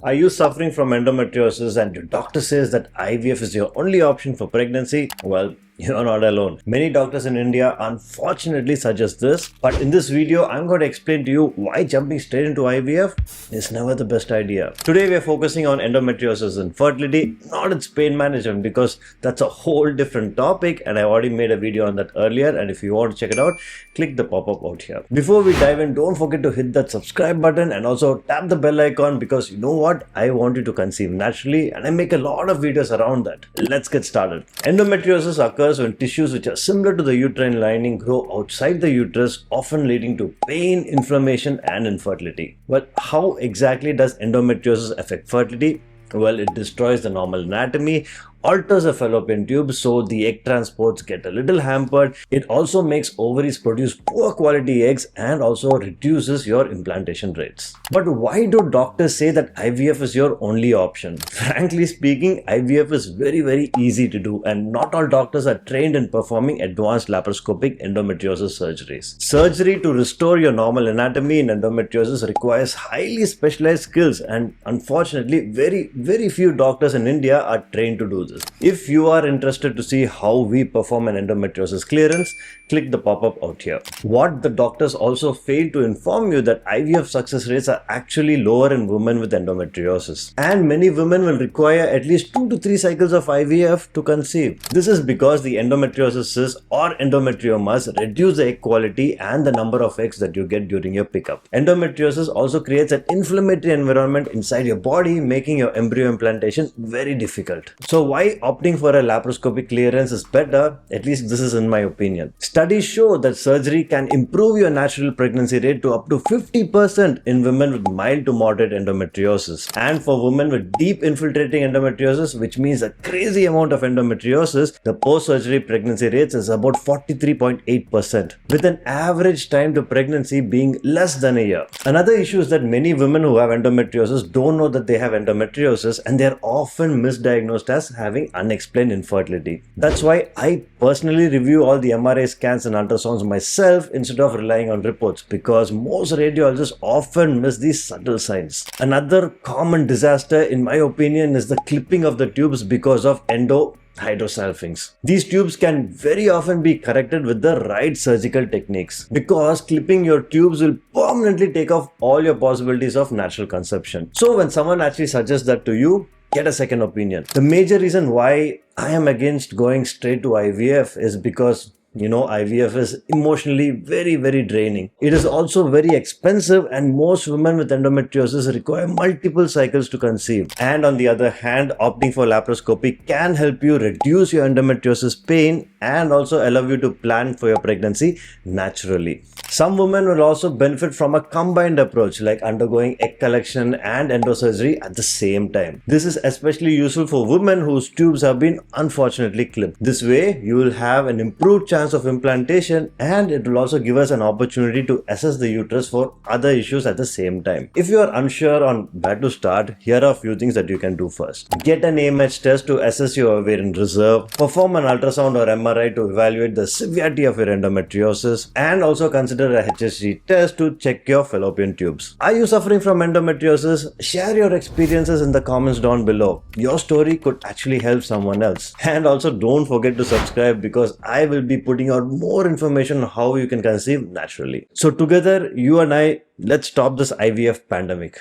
Are you suffering from endometriosis and your doctor says that IVF is your only option for pregnancy? Well, you're not alone. Many doctors in India unfortunately suggest this, but in this video, I'm going to explain to you why jumping straight into IVF is never the best idea. Today, we are focusing on endometriosis and fertility, not its pain management, because that's a whole different topic, and I already made a video on that earlier, and if you want to check it out, click the pop-up out here. Before we dive in, don't forget to hit that subscribe button and also tap the bell icon, because you know what? I want you to conceive naturally, and I make a lot of videos around that. Let's get started. Endometriosis occurs when tissues which are similar to the uterine lining grow outside the uterus, often leading to pain, inflammation, and infertility. But how exactly does endometriosis affect fertility? Well, it destroys the normal anatomy, alters the fallopian tube, so the egg transports get a little hampered. It also makes ovaries produce poor quality eggs and also reduces your implantation rates. But why do doctors say that IVF is your only option? Frankly speaking, IVF is very easy to do, and not all doctors are trained in performing advanced laparoscopic endometriosis surgeries. Surgery to restore your normal anatomy in endometriosis requires highly specialized skills, and unfortunately very few doctors in India are trained to do this. If you are interested to see how we perform an endometriosis clearance, click the pop-up out here. What the doctors also fail to inform you that IVF success rates are actually lower in women with endometriosis, and many women will require at least 2 to 3 cycles of IVF to conceive. This is because the endometriosis cysts or endometriomas reduce the egg quality and the number of eggs that you get during your pickup. Endometriosis also creates an inflammatory environment inside your body, making your embryo implantation very difficult. So why opting for a laparoscopic clearance is better, at least this is in my opinion. Studies show that surgery can improve your natural pregnancy rate to up to 50% in women with mild to moderate endometriosis. And for women with deep infiltrating endometriosis, which means a crazy amount of endometriosis, the post-surgery pregnancy rates is about 43.8%, with an average time to pregnancy being less than a year. Another issue is that many women who have endometriosis don't know that they have endometriosis, and they are often misdiagnosed as having unexplained infertility. That's why I personally review all the MRI scans and ultrasounds myself instead of relying on reports, because most radiologists often miss these subtle signs. Another common disaster in my opinion is the clipping of the tubes because of hydrosalpinx. These tubes can very often be corrected with the right surgical techniques, because clipping your tubes will permanently take off all your possibilities of natural conception. So when someone actually suggests that to you, get a second opinion. The major reason why I am against going straight to IVF is because IVF is emotionally very draining. It is also very expensive, and most women with endometriosis require multiple cycles to conceive. And on the other hand, opting for laparoscopy can help you reduce your endometriosis pain and also allow you to plan for your pregnancy naturally. Some women will also benefit from a combined approach, like undergoing egg collection and endosurgery at the same time. This is especially useful for women whose tubes have been unfortunately clipped. This way, you will have an improved chance of implantation, and it will also give us an opportunity to assess the uterus for other issues at the same time. If you are unsure on where to start, here are a few things that you can do first. Get an AMH test to assess your ovarian reserve, perform an ultrasound or MRI to evaluate the severity of your endometriosis, and also consider a HSG test to check your fallopian tubes. Are you suffering from endometriosis? Share your experiences in the comments down below. Your story could actually help someone else. And also don't forget to subscribe, because I will be putting out more information on how you can conceive naturally. So together, you and I, let's stop this IVF pandemic.